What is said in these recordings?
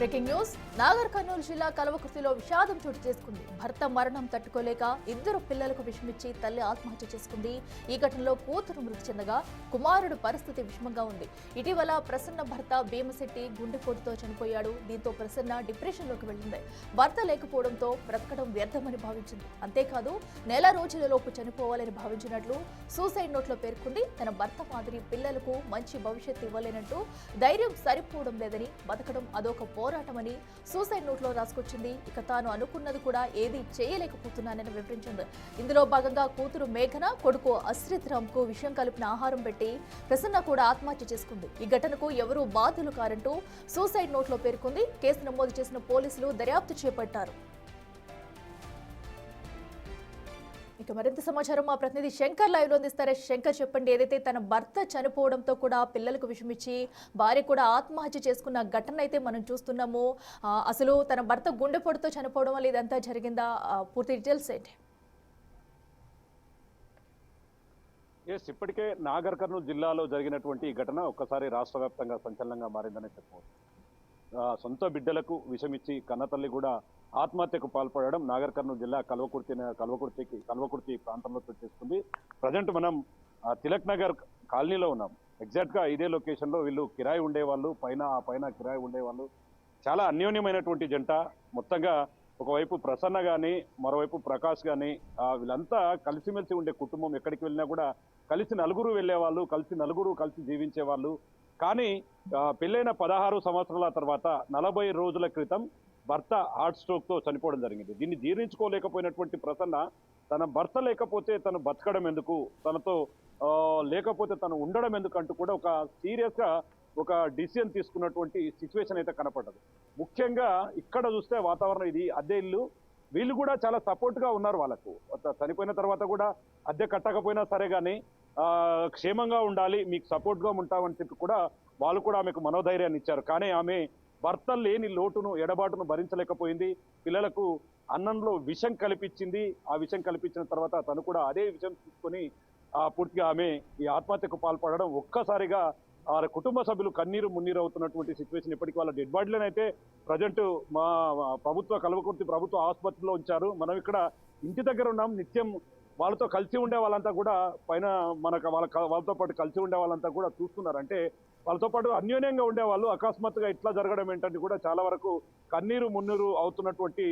Breaking news. Nagar Kurnool జిల్లా కల్వకుర్తిలో విషాదం చోటు చేసుకుంది. భర్త మరణం తట్టుకోలేక ఇద్దరు పిల్లలకు విషమిచ్చి తల్లి ఆత్మహత్య చేసుకుంది. ఈ ఘటనలో కూతురు మృతి చెందగా కుమారుడు పరిస్థితి విషమంగా ఉంది. ఇటీవల ప్రసన్న భర్త భీమశెట్టి గుండెపోటుతో చనిపోయాడు. దీంతో ప్రసన్న డిప్రెషన్లోకి వెళ్లింది. భర్త లేకపోవడంతో బ్రతకడం వ్యర్థమని భావించింది. అంతేకాదు నెల రోజులలోపు చనిపోవాలని భావించినట్లు సూసైడ్ నోట్లో పేర్కొంది. తన భర్త మాదిరి పిల్లలకు మంచి భవిష్యత్తు ఇవ్వలేనంటూ ధైర్యం సరిపోవడం లేదని, బతకడం అదొక పోరాటమని సూసైడ్ నోట్లో రాసుకొచ్చింది. ఇక తాను అనుకున్నది కూడా ఏది చేయలేకపోతున్నానని వివరించింది. ఇందులో భాగంగా కూతురు మేఘన, కొడుకు అశ్రిత్ రామ్ కు విషయం కలిపిన ఆహారం పెట్టి ప్రసన్న కూడా ఆత్మహత్య చేసుకుంది. ఈ ఘటనకు ఎవరూ బాధ్యులు కారంటూ సూసైడ్ నోట్లో పేర్కొంది. కేసు నమోదు చేసిన పోలీసులు దర్యాప్తు చేపట్టారు. ఇక మరింత సమాచారం మా ప్రతినిధి శంకర్ లైవ్ లో అందిస్తారు. శంకర్, చెప్పండి. ఏదైతే తన భర్త చనిపోవడంతో కూడా పిల్లలకు విషమిచ్చి భార్య కూడా ఆత్మహత్య చేసుకున్న ఘటన అయితే మనం చూస్తున్నాము. అసలు తన భర్త గుండెపోటుతో చనిపోవడం వల్ల ఇదంతా జరిగిందా? పూర్తి డీటెయిల్స్ ఏంటి? ఇప్పటికే నాగర్ కర్నూలు జిల్లాలో జరిగినటువంటి ఈ ఘటన ఒక్కసారి రాష్ట్ర వ్యాప్తంగా సంచలనంగా మారిందని చెప్పవచ్చు. సొంత బిడ్డలకు విషమిచ్చి కన్నతల్లి కూడా ఆత్మహత్యకు పాల్పడడం నాగర్ కర్నూలు జిల్లా కల్వకుర్తి ప్రాంతంలో చోటు చేసుకుంది. ప్రజెంట్ మనం తిలక్ నగర్ కాలనీలో ఉన్నాం. ఎగ్జాక్ట్ గా ఇదే లొకేషన్ లో వీళ్ళు కిరాయి ఉండేవాళ్ళు, పైన కిరాయి ఉండేవాళ్ళు. చాలా అన్యోన్యమైనటువంటి జంట. మొత్తంగా ఒకవైపు ప్రసన్న గాని, మరోవైపు ప్రకాష్ గాని, వీళ్ళంతా కలిసిమెలిసి ఉండే కుటుంబం. ఎక్కడికి వెళ్ళినా కూడా కలిసి నలుగురు వెళ్ళేవాళ్ళు, కలిసి జీవించే వాళ్ళు. కానీ పెళ్ళైన 16 సంవత్సరాల తర్వాత 40 రోజుల క్రితం భర్త హార్ట్ స్ట్రోక్ తో చనిపోవడం జరిగింది. దీన్ని జీర్ణించుకోలేకపోయినటువంటి ప్రసన్న తన భర్త లేకపోతే తను బతకడం ఎందుకు, తనతో లేకపోతే తను ఉండడం ఎందుకు అంటూ కూడా ఒక సీరియస్ గా ఒక డిసిజన్ తీసుకున్నటువంటి సిచ్యువేషన్ అయితే కనపడ్డది. ముఖ్యంగా ఇక్కడ చూస్తే వాతావరణం, ఇది అద్దె ఇల్లు. వీళ్ళు కూడా చాలా సపోర్ట్ గా ఉన్నారు. వాళ్ళకు చనిపోయిన తర్వాత కూడా అద్దె కట్టకపోయినా సరే కానీ క్షేమంగా ఉండాలి, మీకు సపోర్ట్ గా ఉంటామని చెప్పి కూడా వాళ్ళు కూడా ఆమెకు మనోధైర్యాన్ని ఇచ్చారు. కానీ ఆమె భర్త లేని లోటును, ఎడబాటును భరించలేకపోయింది. పిల్లలకు అన్నంలో విషం కల్పించింది. ఆ విషం కల్పించిన తర్వాత తను కూడా అదే విషం తీసుకొని పూర్తిగా ఆమె ఈ ఆత్మహత్యకు పాల్పడడం ఒక్కసారిగా ఆ కుటుంబ సభ్యులు కన్నీరు మున్నీరు అవుతున్నటువంటి సిచ్యువేషన్. ఇప్పటికీ వాళ్ళ డెడ్ బాడీలను అయితే ప్రజెంట్ మా కల్వకుర్తి ప్రభుత్వ ఆసుపత్రిలో ఉంచారు. మనం ఇక్కడ ఇంటి దగ్గర ఉన్నాం. నిత్యం వాళ్ళతో కలిసి ఉండే వాళ్ళంతా కూడా పైన వాళ్ళతో పాటు కలిసి ఉండే వాళ్ళంతా కూడా చూస్తున్నారు. అంటే వాళ్ళతో పాటు అన్యోన్యంగా ఉండేవాళ్ళు. అకస్మాత్తుగా ఇట్లా జరగడం ఏంటంటే కూడా చాలా వరకు కన్నీరు మున్నీరు అవుతున్నటువంటి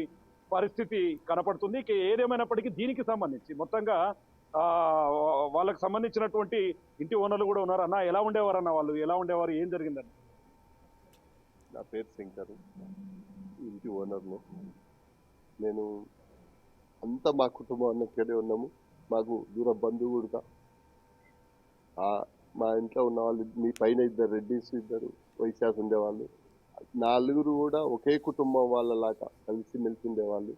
పరిస్థితి కనపడుతుంది. ఇక ఏదేమైనప్పటికీ దీనికి సంబంధించి మొత్తంగా వాళ్ళకి సంబంధించినటువంటి ఇంటి ఓనర్లు కూడా ఉన్నారు. అన్న, ఎలా ఉండేవారు అన్న, వాళ్ళు ఎలా ఉండేవారు, ఏం జరిగిందండి? నా పేరు శంకర్, ఇంటి ఓనర్ను. నేను అంతా మా కుటుంబం అన్న ఇక్కడే ఉన్నాము. మాకు దూర బంధువు కూడా. మా ఇంట్లో ఉన్న వాళ్ళు మీ పైన 2 రెడ్డిస్, 2 వైశాఖ ఉండేవాళ్ళు. 4 కూడా ఒకే కుటుంబం వాళ్ళలాగా కలిసిమెలిసి ఉండేవాళ్ళు.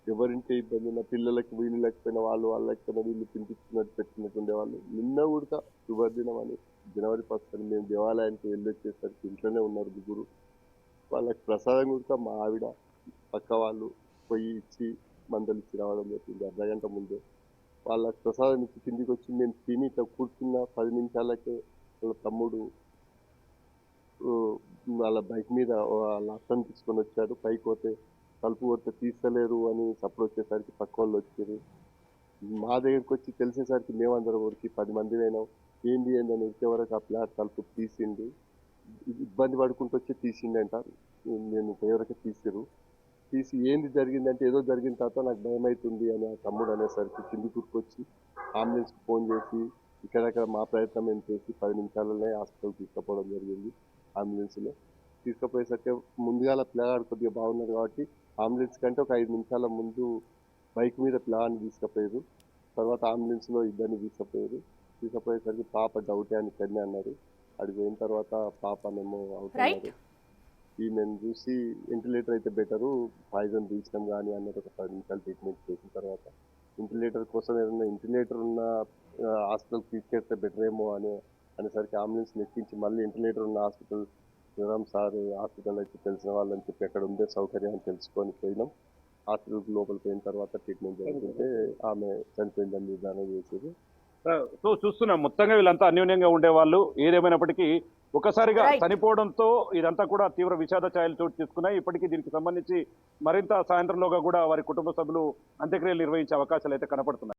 ఎవరింటే ఇబ్బంది ఉన్న పిల్లలకి వీలు లేకపోయినా వాళ్ళు లేకపోయినా వీళ్ళు తినిపించినట్టు పెట్టినట్టు ఉండేవాళ్ళు. నిన్న కూడా శుభదినం అని జనవరి 1 మేము దేవాలయానికి వెళ్ళి వచ్చేసరికి ఇంట్లోనే ఉన్నారు 3. వాళ్ళకి ప్రసాదం కూడా మా ఆవిడ పక్క వాళ్ళు పొయ్యి ఇచ్చి మందలిచ్చి రావడం జరిగింది. అర్ధగంట ముందే వాళ్ళకి ప్రసాదం ఇచ్చి కిందికి వచ్చి నేను తిని ఇట్లా కూర్చున్న 10 నిమిషాలకే వాళ్ళ తమ్ముడు వాళ్ళ బైక్ మీద వాళ్ళ అత్తను తీసుకొని వచ్చాడు. పైకి పోతే తలుపు కొడితే తీస్తలేరు అని సప్పుడు వచ్చేసరికి పక్క వాళ్ళు వచ్చారు. మా దగ్గరికి వచ్చి తెలిసేసరికి మేమందరం ఊరికి 10 మంది అయినాం. ఏంది అని వచ్చేవరకు ఆ ఫ్లాట్ తలుపు తీసిండు. ఇబ్బంది పడుకుంటూ వచ్చి తీసిండి అంటారు. నేను ఎవరికి తీసి ఏంది జరిగిందంటే ఏదో జరిగిన తర్వాత నాకు భయం అవుతుంది అని ఆ తమ్ముడు అనేసరికి కింది కూర్కొచ్చి అంబులెన్స్కి ఫోన్ చేసి ఇక్కడక్కడ మా ప్రయత్నం ఏం చేసి 10 నిమిషాలనే హాస్పిటల్ తీసుకుపోవడం జరిగింది. అంబులెన్స్లో తీసుకుపోయేసరికి ముందుగా పిల్లగాడు కొద్దిగా బాగున్నారు కాబట్టి అంబులెన్స్ కంటే ఒక 5 నిమిషాల ముందు బైక్ మీద పిల్లగాడిని తీసుకుపోయారు. తర్వాత అంబులెన్స్లో ఇద్దరిని తీసుకుపోయేసరికి పాప డౌటే అని ఇక్కడనే అన్నారు. అడిగి పోయిన తర్వాత పాపనేమో అవుతున్నారు. ఈమెను చూసి వెంటిలేటర్ అయితే బెటరు, పాయిజన్ తీసినాం కానీ అన్నది ఒక 10 నిమిషాలు ట్రీట్మెంట్ చేసిన తర్వాత వెంటిలేటర్ కోసం ఏదైనా వెంటిలేటర్ ఉన్న హాస్పిటల్కి తీసుకెళ్తే బెటర్ ఏమో అనేసరికి అంబులెన్స్ ఎక్కించి మళ్ళీ వెంటిలేటర్ ఉన్న హాస్పిటల్ శివరామ్ సార్ హాస్పిటల్ అయితే తెలిసిన వాళ్ళని చెప్పి ఎక్కడ ఉండే సౌకర్యాన్ని తెలుసుకొని పోయినాం. హాస్పిటల్కి లోపల పోయిన తర్వాత ట్రీట్మెంట్ జరుగుతుంటే ఆమె చనిపోయిందని నిర్ధారణ చేసేది. సో చూస్తున్నాం మొత్తంగా వీళ్ళంతా అన్యోన్యంగా ఉండేవాళ్ళు. ఏదేమైనప్పటికీ ఒకసారిగా Right. చనిపోవడంతో ఇదంతా కూడా తీవ్ర విషాద ఛాయలు చోటు తీసుకున్నాయి. ఇప్పటికీ దీనికి సంబంధించి మరింత సాయంత్రంలోగా కూడా వారి కుటుంబ సభ్యులు అంత్యక్రియలు నిర్వహించే అవకాశాలు అయితే కనపడుతున్నాయి.